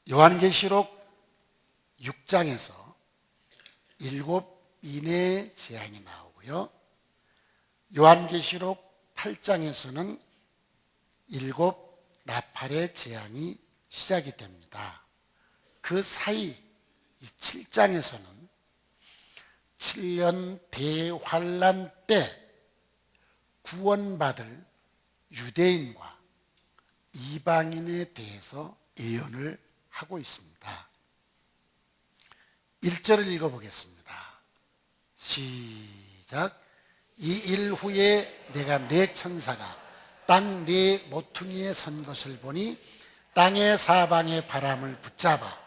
요한계시록 6장에서 7 인의 재앙이 나오고요. 요한계시록 8장에서는 7 나팔의 재앙이 시작이 됩니다. 그 사이 이 7장에서는 7년 대환란 때 구원받을 유대인과 이방인에 대해서 예언을 하고 있습니다. 1절을 읽어보겠습니다. 시작. 이 일 후에 내가 내 천사가 땅 네 모퉁이에 선 것을 보니 땅의 사방의 바람을 붙잡아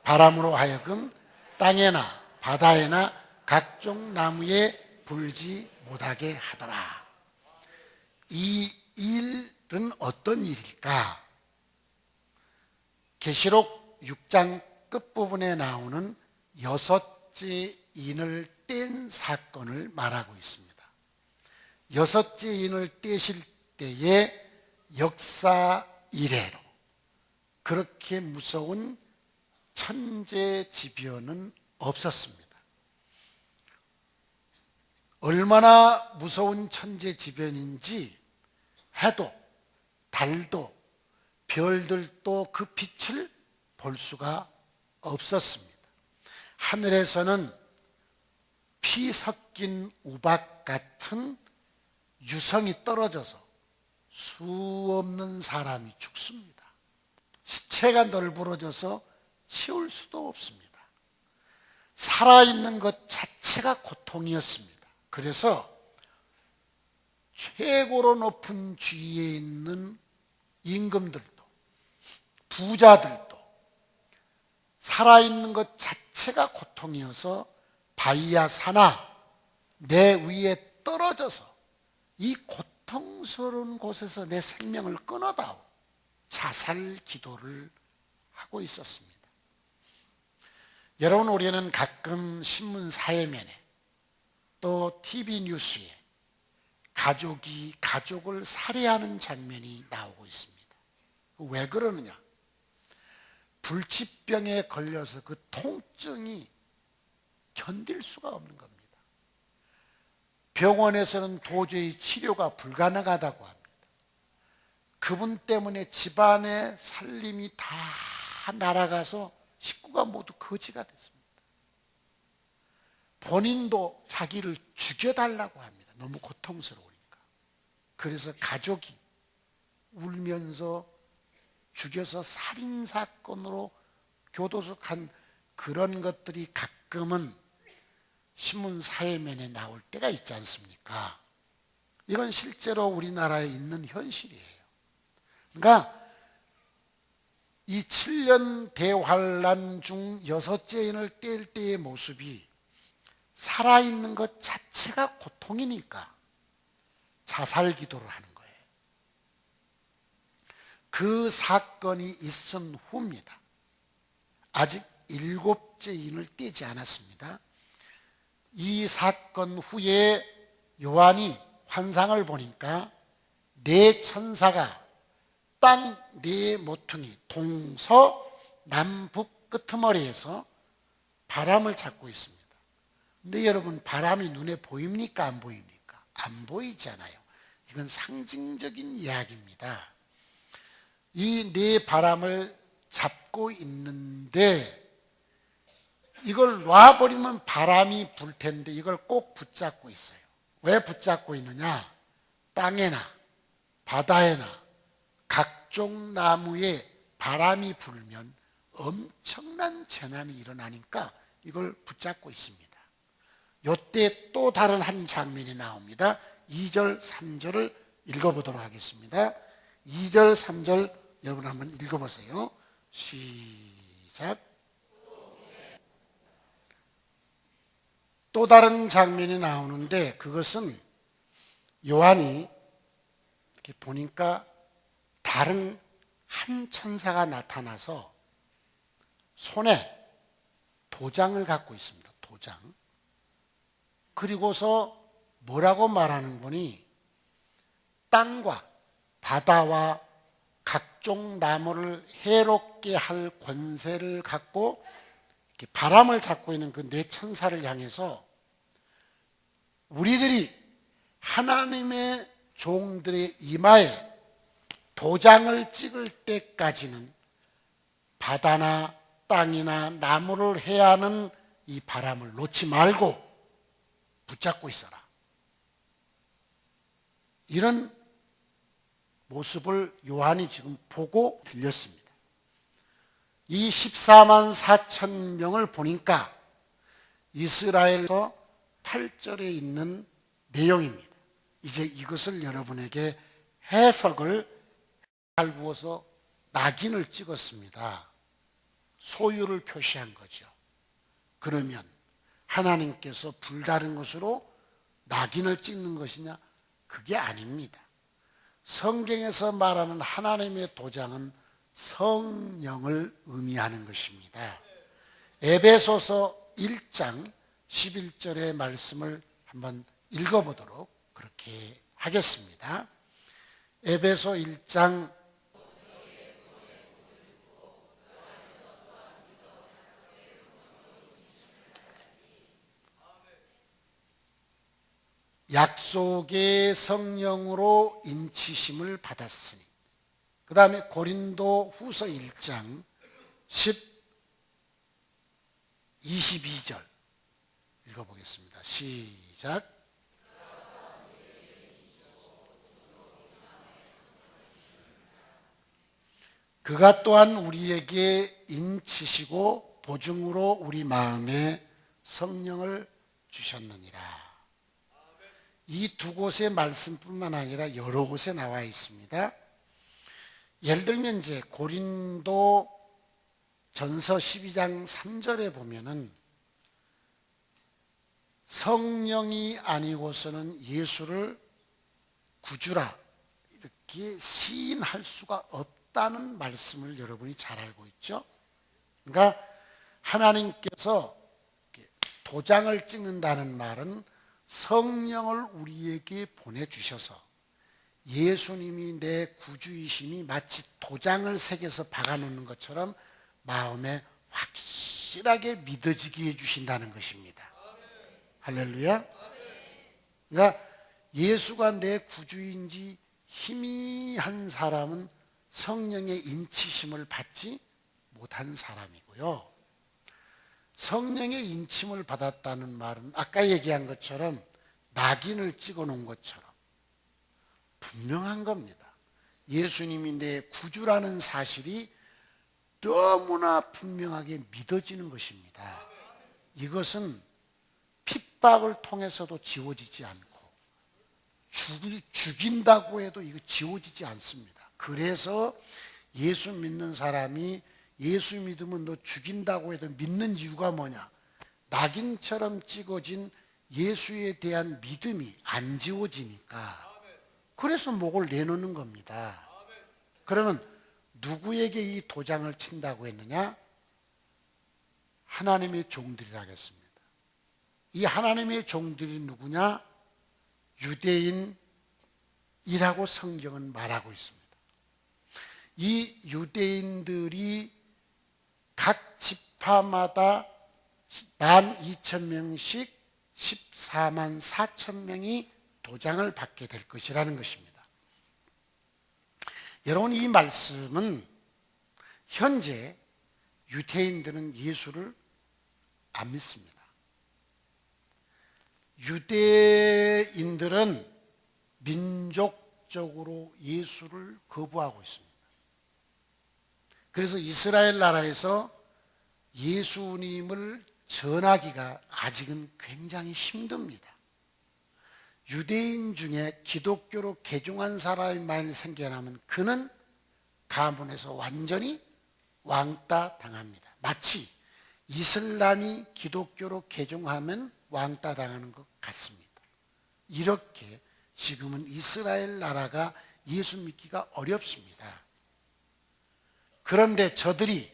바람으로 하여금 땅에나 바다에나 각종 나무에 불지 못하게 하더라. 이 일은 어떤 일일까? 계시록 6장 끝부분에 나오는 6째 인을 뗀 사건을 말하고 있습니다. 6째 인을 떼실 때의 역사 이래로 그렇게 무서운 천재지변은 없었습니다. 얼마나 무서운 천재지변인지 해도 달도 별들도 그 빛을 볼 수가 없었습니다. 하늘에서는 피 섞인 우박 같은 유성이 떨어져서 수 없는 사람이 죽습니다. 시체가 널브러져서 치울 수도 없습니다. 살아있는 것 자체가 고통이었습니다. 그래서 최고로 높은 지위에 있는 임금들도 부자들도 살아있는 것 자체가 고통이어서 바이아사나 내 위에 떨어져서 이 고통스러운 곳에서 내 생명을 끊어다오 자살 기도를 하고 있었습니다. 여러분, 우리는 가끔 신문 사회면에 또 TV 뉴스에 가족이 가족을 살해하는 장면이 나오고 있습니다. 왜 그러느냐? 불치병에 걸려서 그 통증이 견딜 수가 없는 겁니다. 병원에서는 도저히 치료가 불가능하다고 합니다. 그분 때문에 집안의 살림이 다 날아가서 식구가 모두 거지가 됐습니다. 본인도 자기를 죽여달라고 합니다. 너무 고통스러우니까. 그래서 가족이 울면서 죽여서 살인사건으로 교도소간 그런 것들이 가끔은 신문 사회면에 나올 때가 있지 않습니까? 이건 실제로 우리나라에 있는 현실이에요. 그러니까 이 7년 대환란 중 6째 인을 뗄 때의 모습이 살아있는 것 자체가 고통이니까 자살 기도를 하는 거예요. 그 사건이 있은 후입니다. 아직 7째 인을 떼지 않았습니다. 이 사건 후에 요한이 환상을 보니까 네 천사가 땅 네 모퉁이 동서남북 끄트머리에서 바람을 잡고 있습니다. 근데 여러분, 바람이 눈에 보입니까? 안 보입니까? 안 보이잖아요. 이건 상징적인 이야기입니다. 이 네 바람을 잡고 있는데 이걸 놔버리면 바람이 불 텐데 이걸 꼭 붙잡고 있어요. 왜 붙잡고 있느냐? 땅에나 바다에나 각종 나무에 바람이 불면 엄청난 재난이 일어나니까 이걸 붙잡고 있습니다. 이때 또 다른 한 장면이 나옵니다. 2절, 3절을 읽어보도록 하겠습니다. 2절, 3절 여러분 한번 읽어보세요. 시작. 또 다른 장면이 나오는데 그것은 요한이 이렇게 보니까 다른 한 천사가 나타나서 손에 도장을 갖고 있습니다. 도장. 그리고서 뭐라고 말하는 거니? 땅과 바다와 각종 나무를 해롭게 할 권세를 갖고 이렇게 바람을 잡고 있는 그 네 천사를 향해서 우리들이 하나님의 종들의 이마에 도장을 찍을 때까지는 바다나 땅이나 나무를 해야 하는 이 바람을 놓지 말고 붙잡고 있어라. 이런 모습을 요한이 지금 보고 들렸습니다. 이 14만 4천 명을 보니까 이스라엘서 8절에 있는 내용입니다. 이제 이것을 여러분에게 해석을 달구어서 낙인을 찍었습니다. 소유를 표시한 거죠. 그러면 하나님께서 불다른 것으로 낙인을 찍는 것이냐? 그게 아닙니다. 성경에서 말하는 하나님의 도장은 성령을 의미하는 것입니다. 에베소서 1장 11절의 말씀을 한번 읽어보도록 그렇게 하겠습니다. 에베소 1장 약속의 성령으로 인치심을 받았으니, 그 다음에 고린도 후서 1장 22절 읽어보겠습니다. 시작. 그가 또한 우리에게 인치시고 보증으로 우리 마음에 성령을 주셨느니라. 이 두 곳의 말씀뿐만 아니라 여러 곳에 나와 있습니다. 예를 들면 이제 고린도 전서 12장 3절에 보면은 성령이 아니고서는 예수를 구주라 이렇게 시인할 수가 없다는 말씀을 여러분이 잘 알고 있죠. 그러니까 하나님께서 도장을 찍는다는 말은 성령을 우리에게 보내주셔서 예수님이 내 구주이심이 마치 도장을 새겨서 박아놓는 것처럼 마음에 확실하게 믿어지게 해주신다는 것입니다. 할렐루야. 그러니까 예수가 내 구주인지 희미한 사람은 성령의 인치심을 받지 못한 사람이고요. 성령의 인침을 받았다는 말은 아까 얘기한 것처럼 낙인을 찍어 놓은 것처럼 분명한 겁니다. 예수님이 내 구주라는 사실이 너무나 분명하게 믿어지는 것입니다. 이것은 핍박을 통해서도 지워지지 않고 죽인다고 해도 이거 지워지지 않습니다. 그래서 예수 믿는 사람이 예수 믿으면 너 죽인다고 해도 믿는 이유가 뭐냐? 낙인처럼 찍어진 예수에 대한 믿음이 안 지워지니까. 그래서 목을 내놓는 겁니다. 그러면 누구에게 이 도장을 친다고 했느냐? 하나님의 종들이라 하겠습니다. 이 하나님의 종들이 누구냐? 유대인이라고 성경은 말하고 있습니다. 이 유대인들이 각 지파마다 12,000명씩 14만 4천 명이 도장을 받게 될 것이라는 것입니다. 여러분, 이 말씀은 현재 유대인들은 예수를 안 믿습니다. 유대인들은 민족적으로 예수를 거부하고 있습니다. 그래서 이스라엘 나라에서 예수님을 전하기가 아직은 굉장히 힘듭니다. 유대인 중에 기독교로 개종한 사람이 만일 생겨나면 그는 가문에서 완전히 왕따 당합니다. 마치 이슬람이 기독교로 개종하면 왕따 당하는 것 같습니다. 이렇게 지금은 이스라엘 나라가 예수 믿기가 어렵습니다. 그런데 저들이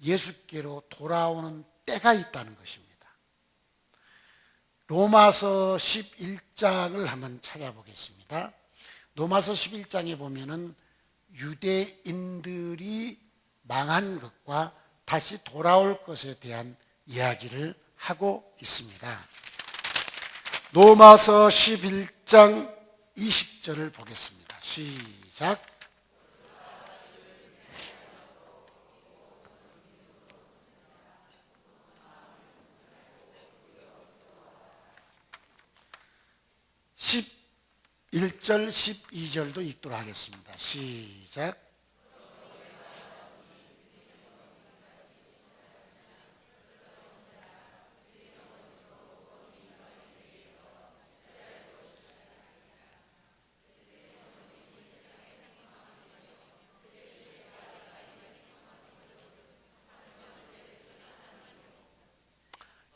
예수께로 돌아오는 때가 있다는 것입니다. 로마서 11장을 한번 찾아보겠습니다. 로마서 11장에 보면은 유대인들이 망한 것과 다시 돌아올 것에 대한 이야기를 하고 있습니다. 로마서 11장 20절을 보겠습니다. 시작. 11절 12절도 읽도록 하겠습니다. 시작.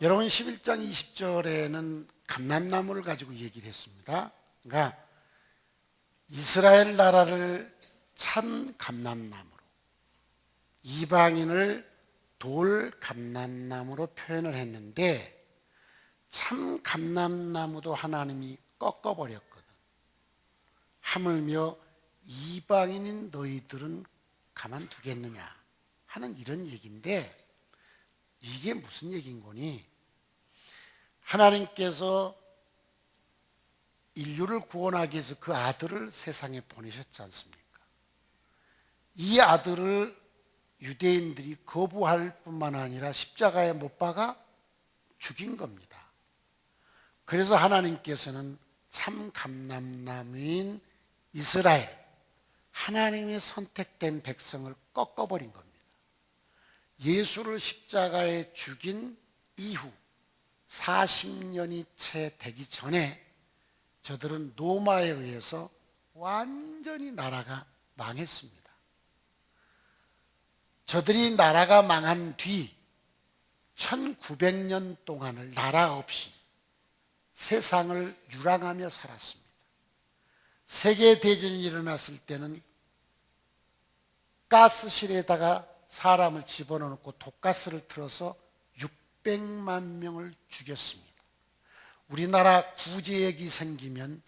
여러분 11장 20절에는 감람나무를 가지고 얘기를 했습니다. 그러니까 이스라엘 나라를 참 감람나무로, 이방인을 돌 감람나무로 표현을 했는데 참 감람나무도 하나님이 꺾어버렸거든. 하물며 이방인인 너희들은 가만두겠느냐 하는 이런 얘기인데, 이게 무슨 얘기인 거니? 하나님께서 인류를 구원하기 위해서 그 아들을 세상에 보내셨지 않습니까? 이 아들을 유대인들이 거부할 뿐만 아니라 십자가에 못 박아 죽인 겁니다. 그래서 하나님께서는 참 감람나무인 이스라엘, 하나님의 선택된 백성을 꺾어버린 겁니다. 예수를 십자가에 죽인 이후 40년이 채 되기 전에 저들은 로마에 의해서 완전히 나라가 망했습니다. 저들이 나라가 망한 뒤 1900년 동안을 나라 없이 세상을 유랑하며 살았습니다. 세계대전이 일어났을 때는 가스실에다가 사람을 집어넣고 독가스를 틀어서 600만 명을 죽였습니다. 우리나라 구제역이 생기면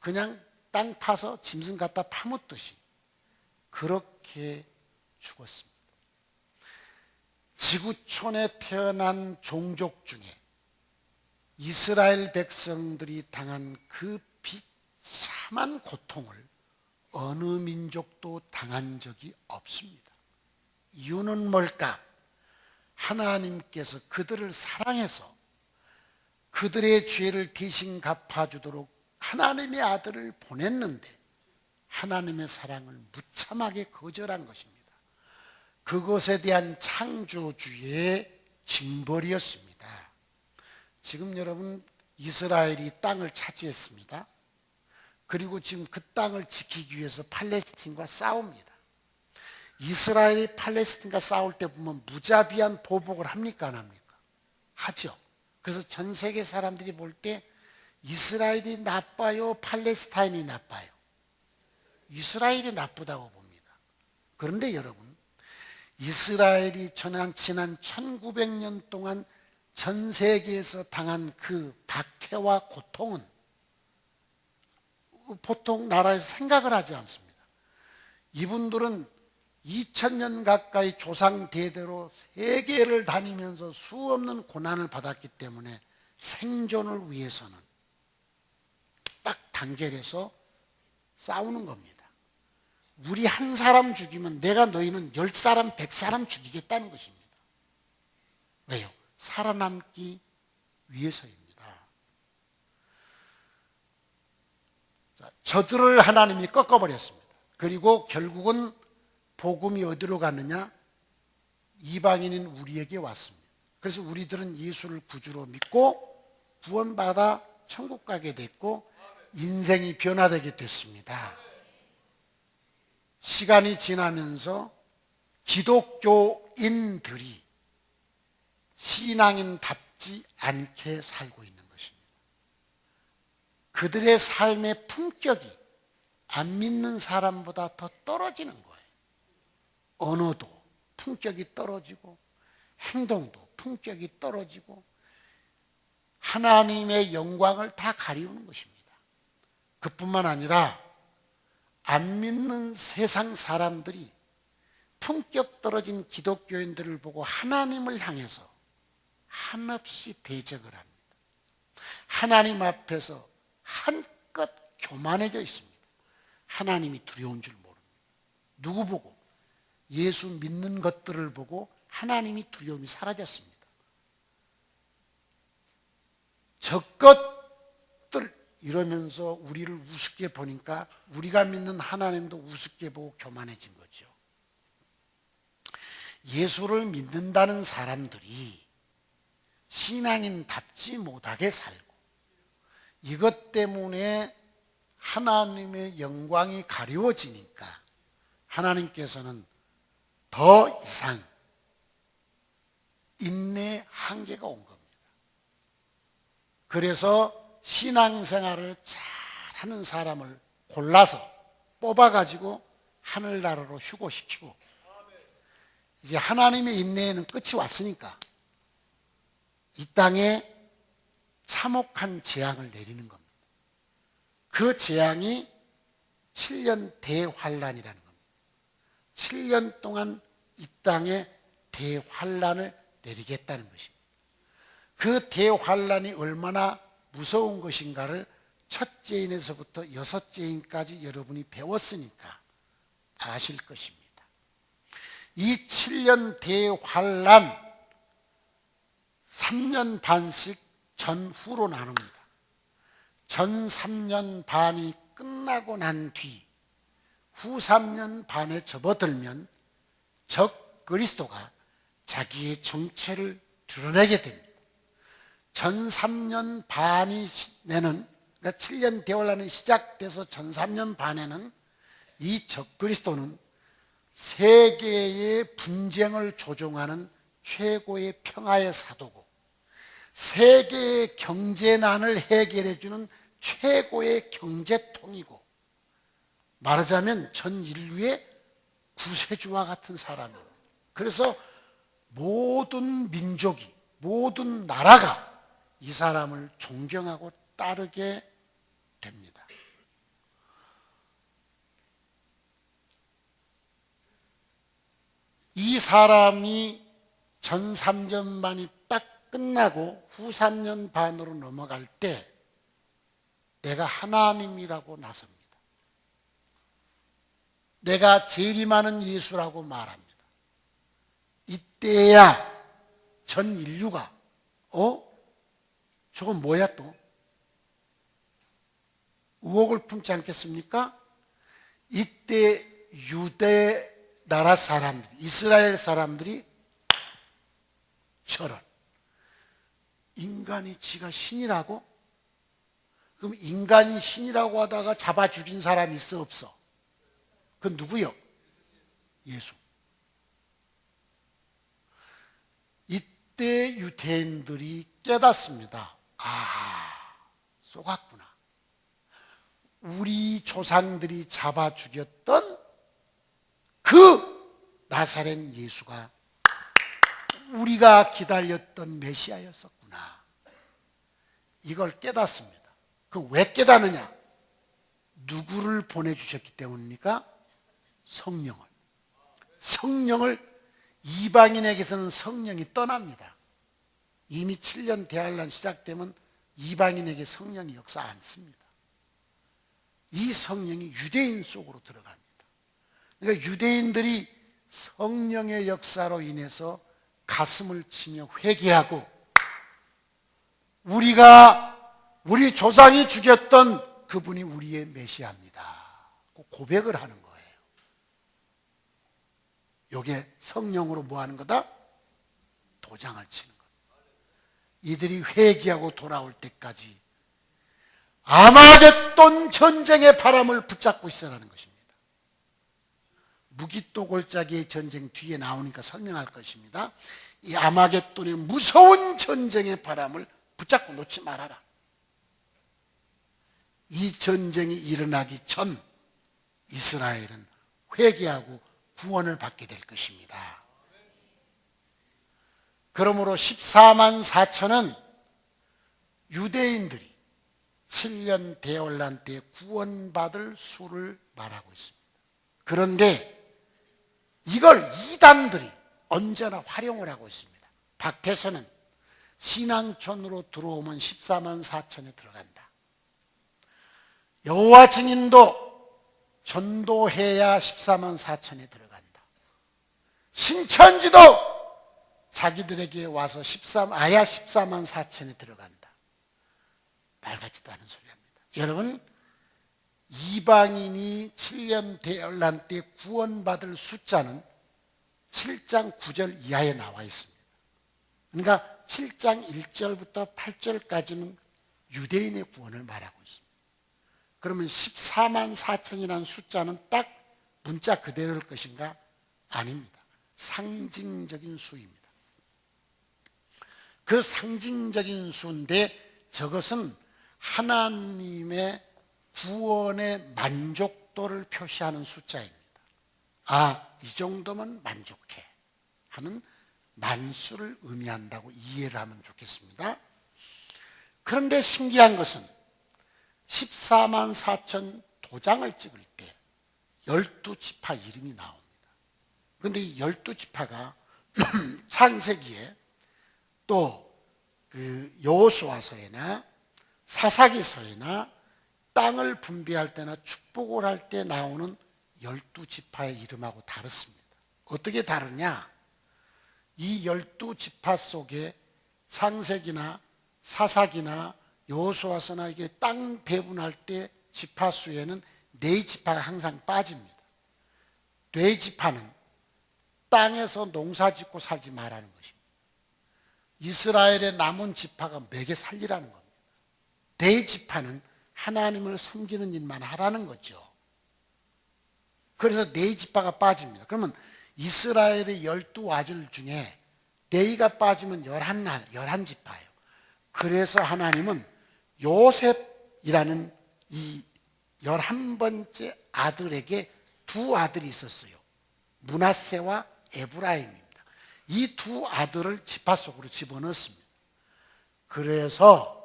그냥 땅 파서 짐승 갖다 파묻듯이 그렇게 죽었습니다. 지구촌에 태어난 종족 중에 이스라엘 백성들이 당한 그 비참한 고통을 어느 민족도 당한 적이 없습니다. 이유는 뭘까? 하나님께서 그들을 사랑해서 그들의 죄를 대신 갚아주도록 하나님의 아들을 보냈는데 하나님의 사랑을 무참하게 거절한 것입니다. 그것에 대한 창조주의 징벌이었습니다. 지금 여러분, 이스라엘이 땅을 차지했습니다. 그리고 지금 그 땅을 지키기 위해서 팔레스틴과 싸웁니다. 이스라엘이 팔레스틴과 싸울 때 보면 무자비한 보복을 합니까, 안 합니까? 하죠. 그래서 전 세계 사람들이 볼 때 이스라엘이 나빠요, 팔레스타인이 나빠요? 이스라엘이 나쁘다고 봅니다. 그런데 여러분, 이스라엘이 지난 1900년 동안 전 세계에서 당한 그 박해와 고통은 보통 나라에서 생각을 하지 않습니다. 이분들은 2000년 가까이 조상 대대로 세계를 다니면서 수없는 고난을 받았기 때문에 생존을 위해서는 딱 단결해서 싸우는 겁니다. 우리 한 사람 죽이면 내가 너희는 10사람, 100사람 죽이겠다는 것입니다. 왜요? 살아남기 위해서입니다. 저들을 하나님이 꺾어버렸습니다. 그리고 결국은 복음이 어디로 갔느냐? 이방인인 우리에게 왔습니다. 그래서 우리들은 예수를 구주로 믿고 구원받아 천국 가게 됐고 인생이 변화되게 됐습니다. 시간이 지나면서 기독교인들이 신앙인답지 않게 살고 있는 것입니다. 그들의 삶의 품격이 안 믿는 사람보다 더 떨어지는 거예요. 언어도 품격이 떨어지고 행동도 품격이 떨어지고 하나님의 영광을 다 가리우는 것입니다. 그뿐만 아니라 안 믿는 세상 사람들이 품격 떨어진 기독교인들을 보고 하나님을 향해서 한없이 대적을 합니다. 하나님 앞에서 한껏 교만해져 있습니다. 하나님이 두려운 줄 모릅니다. 누구 보고? 예수 믿는 것들을 보고 하나님이 두려움이 사라졌습니다. 저것들 이러면서 우리를 우습게 보니까 우리가 믿는 하나님도 우습게 보고 교만해진 거죠. 예수를 믿는다는 사람들이 신앙인답지 못하게 살고 이것 때문에 하나님의 영광이 가려워지니까 하나님께서는 더 이상 인내 한계가 온 겁니다. 그래서 신앙생활을 잘하는 사람을 골라서 뽑아가지고 하늘나라로 휴고시키고 이제 하나님의 인내에는 끝이 왔으니까 이 땅에 참혹한 재앙을 내리는 겁니다. 그 재앙이 7년 대환란이라는 겁니다. 7년 동안 이 땅에 대환란을 내리겠다는 것입니다. 그 대환란이 얼마나 무서운 것인가를 첫째인에서부터 여섯째인까지 여러분이 배웠으니까 아실 것입니다. 이 7년 대환란 3년 반씩 전후로 나눕니다. 전 3년 반이 끝나고 난 뒤 후 3년 반에 접어들면 적 그리스도가 자기의 정체를 드러내게 됩니다. 전 3년 반이 내는 그러니까 7년 대환란이 시작돼서 전 3년 반에는 이 적 그리스도는 세계의 분쟁을 조종하는 최고의 평화의 사도고 세계의 경제난을 해결해 주는 최고의 경제통이고 말하자면 전 인류의 구세주와 같은 사람입니다. 그래서 모든 민족이 모든 나라가 이 사람을 존경하고 따르게 됩니다. 이 사람이 전 3년 반이 딱 끝나고 후 3년 반으로 넘어갈 때 내가 하나님이라고 나섭니다. 내가 재림하는 예수라고 말합니다. 이때야 전 인류가 저건 뭐야 또? 의혹을 품지 않겠습니까? 이때 유대 나라 사람들, 이스라엘 사람들이 저런 인간이 지가 신이라고? 그럼 인간이 신이라고 하다가 잡아 죽인 사람이 있어 없어? 그건 누구요? 예수. 이때 유대인들이 깨닫습니다. 속았구나. 우리 조상들이 잡아 죽였던 그 나사렛 예수가 우리가 기다렸던 메시아였었구나. 이걸 깨닫습니다. 그 왜 깨닫느냐? 누구를 보내주셨기 때문입니까? 성령을 이방인에게서는 성령이 떠납니다. 이미 7년 대환란 시작되면 이방인에게 성령이 역사 않습니다. 이 성령이 유대인 속으로 들어갑니다. 그러니까 유대인들이 성령의 역사로 인해서 가슴을 치며 회개하고 우리 조상이 죽였던 그분이 우리의 메시아입니다. 고백을 하는 거예요. 이게 성령으로 뭐 하는 거다? 도장을 치는 것. 이들이 회개하고 돌아올 때까지 아마겟돈 전쟁의 바람을 붙잡고 있어라는 것입니다. 무기또 골짜기의 전쟁 뒤에 나오니까 설명할 것입니다. 이 아마겟돈의 무서운 전쟁의 바람을 붙잡고 놓지 말아라. 이 전쟁이 일어나기 전 이스라엘은 회개하고 구원을 받게 될 것입니다. 그러므로 14만 4천은 유대인들이 7년 대환란 때 구원받을 수를 말하고 있습니다. 그런데 이걸 이단들이 언제나 활용을 하고 있습니다. 밖에서는 신앙촌으로 들어오면 14만 4천에 들어간다. 여호와 증인도 전도해야 14만 4천에 들어간다. 신천지도 자기들에게 와서 아야 14만 4천에 들어간다. 말 같지도 않은 소리 합니다. 여러분, 이방인이 7년 대열난 때 구원받을 숫자는 7장 9절 이하에 나와 있습니다. 그러니까 7장 1절부터 8절까지는 유대인의 구원을 말하고 있습니다. 그러면 14만 4천이라는 숫자는 딱 문자 그대로일 것인가? 아닙니다. 상징적인 수입니다. 그 상징적인 수인데 저것은 하나님의 구원의 만족도를 표시하는 숫자입니다. 아, 이 정도면 만족해 하는 만수를 의미한다고 이해를 하면 좋겠습니다. 그런데 신기한 것은 14만 4천 도장을 찍을 때 12지파 이름이 나옵니다. 그런데 이 12지파가 창세기에 또 그 여호수아서에나 사사기서에나 땅을 분배할 때나 축복을 할 때 나오는 12지파의 이름하고 다릅니다. 어떻게 다르냐? 이 12지파 속에 창세기나 사사기나 여호수아서나 이게 땅 배분할 때 지파 수에는 4지파가 항상 빠집니다. 4지파는 땅에서 농사 짓고 살지 말라는 것입니다. 이스라엘의 남은 지파가 먹여 살리라는 겁니다. 4지파는 하나님을 섬기는 일만 하라는 거죠. 그래서 4지파가 빠집니다. 그러면 이스라엘의 12아들 중에 4가 빠지면 11지파예요. 그래서 하나님은 요셉이라는 이 11번째 아들에게 2 아들이 있었어요. 므낫세와 에브라임입니다. 이 2 아들을 지파 속으로 집어넣습니다. 그래서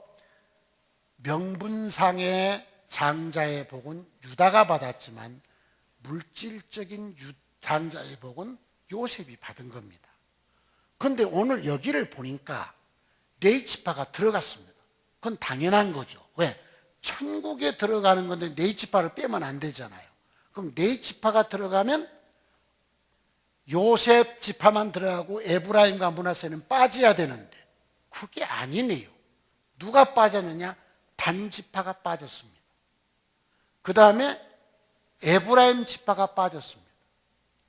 명분상의 장자의 복은 유다가 받았지만 물질적인 장자의 복은 요셉이 받은 겁니다. 그런데 오늘 여기를 보니까 4지파가 들어갔습니다. 그건 당연한 거죠. 왜? 천국에 들어가는 건데 4지파를 빼면 안 되잖아요. 그럼 4지파가 들어가면 요셉 지파만 들어가고 에브라임과 므낫세는 빠져야 되는데 그게 아니네요. 누가 빠졌느냐? 단지파가 빠졌습니다. 그 다음에 에브라임 지파가 빠졌습니다.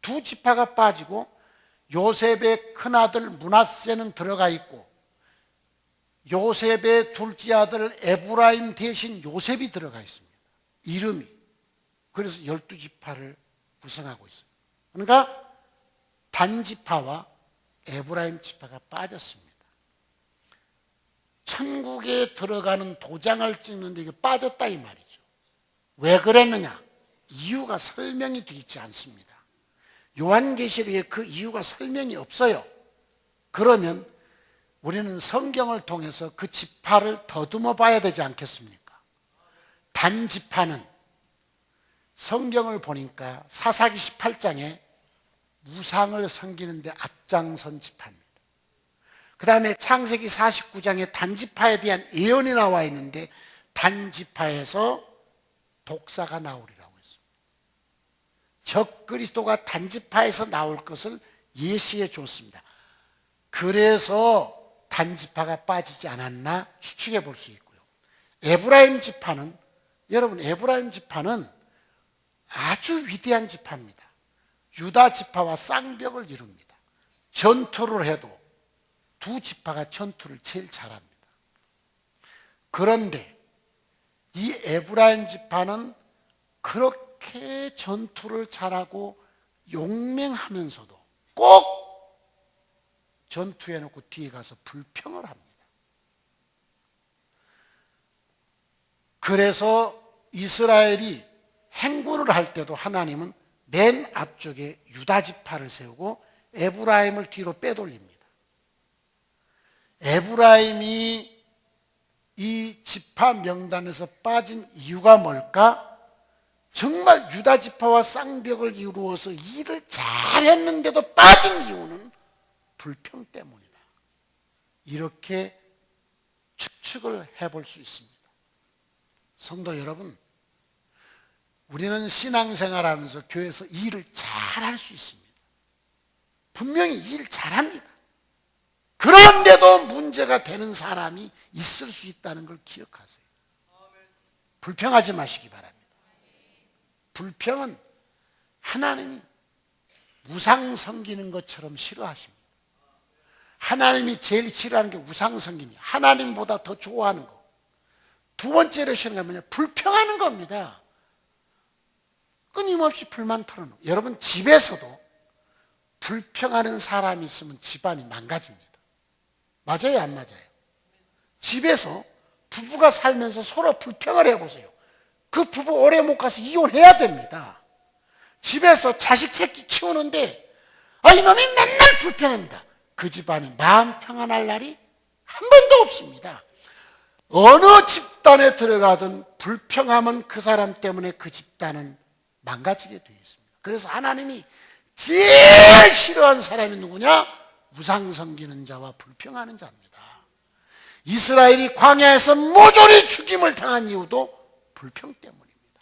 2지파가 빠지고 요셉의 큰아들 므낫세는 들어가 있고 요셉의 둘째 아들 에브라임 대신 요셉이 들어가 있습니다. 이름이. 그래서 12지파를 구성하고 있습니다. 그러니까 단지파와 에브라임 지파가 빠졌습니다. 천국에 들어가는 도장을 찍는데 이게 빠졌다 이 말이죠. 왜 그랬느냐? 이유가 설명이 되어 있지 않습니다. 요한계시록에 그 이유가 설명이 없어요. 그러면 우리는 성경을 통해서 그 지파를 더듬어 봐야 되지 않겠습니까? 단지파는 성경을 보니까 사사기 18장에 우상을 섬기는데 앞장선 지파입니다. 그 다음에 창세기 49장에 단지파에 대한 예언이 나와 있는데 단지파에서 독사가 나오리라고 했습니다. 적그리스도가 단지파에서 나올 것을 예시해 줬습니다. 그래서 단지파가 빠지지 않았나 추측해 볼 수 있고요. 에브라임 지파는 여러분 에브라임 지파는 아주 위대한 지파입니다. 유다 지파와 쌍벽을 이룹니다. 전투를 해도 2지파가 전투를 제일 잘합니다. 그런데 이 에브라임 지파는 그렇게 전투를 잘하고 용맹하면서도 꼭 전투해놓고 뒤에 가서 불평을 합니다. 그래서 이스라엘이 행군을 할 때도 하나님은 맨 앞쪽에 유다 지파를 세우고 에브라임을 뒤로 빼돌립니다. 에브라임이 이 지파 명단에서 빠진 이유가 뭘까? 정말 유다 지파와 쌍벽을 이루어서 일을 잘했는데도 빠진 이유는 불평 때문이다. 이렇게 추측을 해볼 수 있습니다. 성도 여러분, 우리는 신앙생활하면서 교회에서 일을 잘할 수 있습니다. 분명히 일 잘합니다. 그런데도 문제가 되는 사람이 있을 수 있다는 걸 기억하세요. 불평하지 마시기 바랍니다. 불평은 하나님이 우상 섬기는 것처럼 싫어하십니다. 하나님이 제일 싫어하는 게 우상 섬기니 하나님보다 더 좋아하는 거. 두 번째로 싫어하는 게 뭐냐? 불평하는 겁니다. 끊임없이 불만 털어놓고. 여러분, 집에서도 불평하는 사람이 있으면 집안이 망가집니다. 맞아요, 안 맞아요? 집에서 부부가 살면서 서로 불평을 해보세요. 그 부부 오래 못 가서 이혼해야 됩니다. 집에서 자식 새끼 키우는데 이놈이 맨날 불평합니다. 그 집안이 마음 평안할 날이 한 번도 없습니다. 어느 집단에 들어가든 불평하면 그 사람 때문에 그 집단은 망가지게 되어 있습니다. 그래서 하나님이 제일 싫어하는 사람이 누구냐? 우상 섬기는 자와 불평하는 자입니다. 이스라엘이 광야에서 모조리 죽임을 당한 이유도 불평 때문입니다.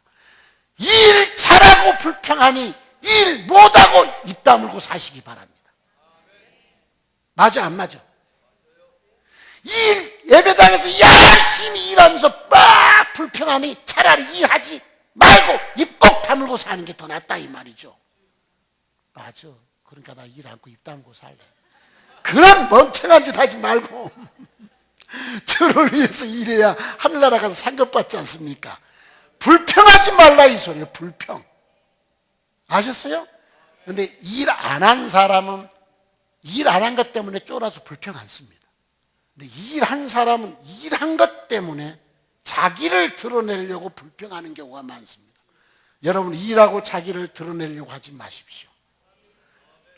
일 잘하고 불평하니 일 못하고 입 다물고 사시기 바랍니다. 맞아, 안 맞아? 예배당에서 열심히 일하면서 막 불평하니 차라리 일하지 말고 입 꼭 다물고 사는 게 더 낫다 이 말이죠. 맞아. 그러니까 나 일 않고 입 다물고 살래. 그런 멍청한 짓 하지 말고 저를 위해서 일해야 하늘나라 가서 상급받지 않습니까? 불평하지 말라 이 소리예요. 불평. 아셨어요? 근데 일 안 한 사람은 일 안 한 것 때문에 쫄아서 불평 안 씁니다. 근데 일한 사람은 일한 것 때문에 자기를 드러내려고 불평하는 경우가 많습니다. 여러분, 일하고 자기를 드러내려고 하지 마십시오.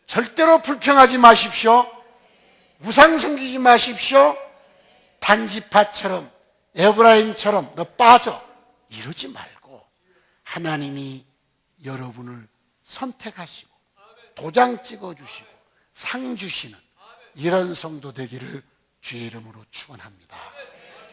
절대로 불평하지 마십시오. 우상 섬기지 마십시오. 단지파처럼 에브라임처럼 너 빠져 이러지 말고 하나님이 여러분을 선택하시고 도장 찍어주시고 상 주시는 이런 성도 되기를 주의 이름으로 축원합니다.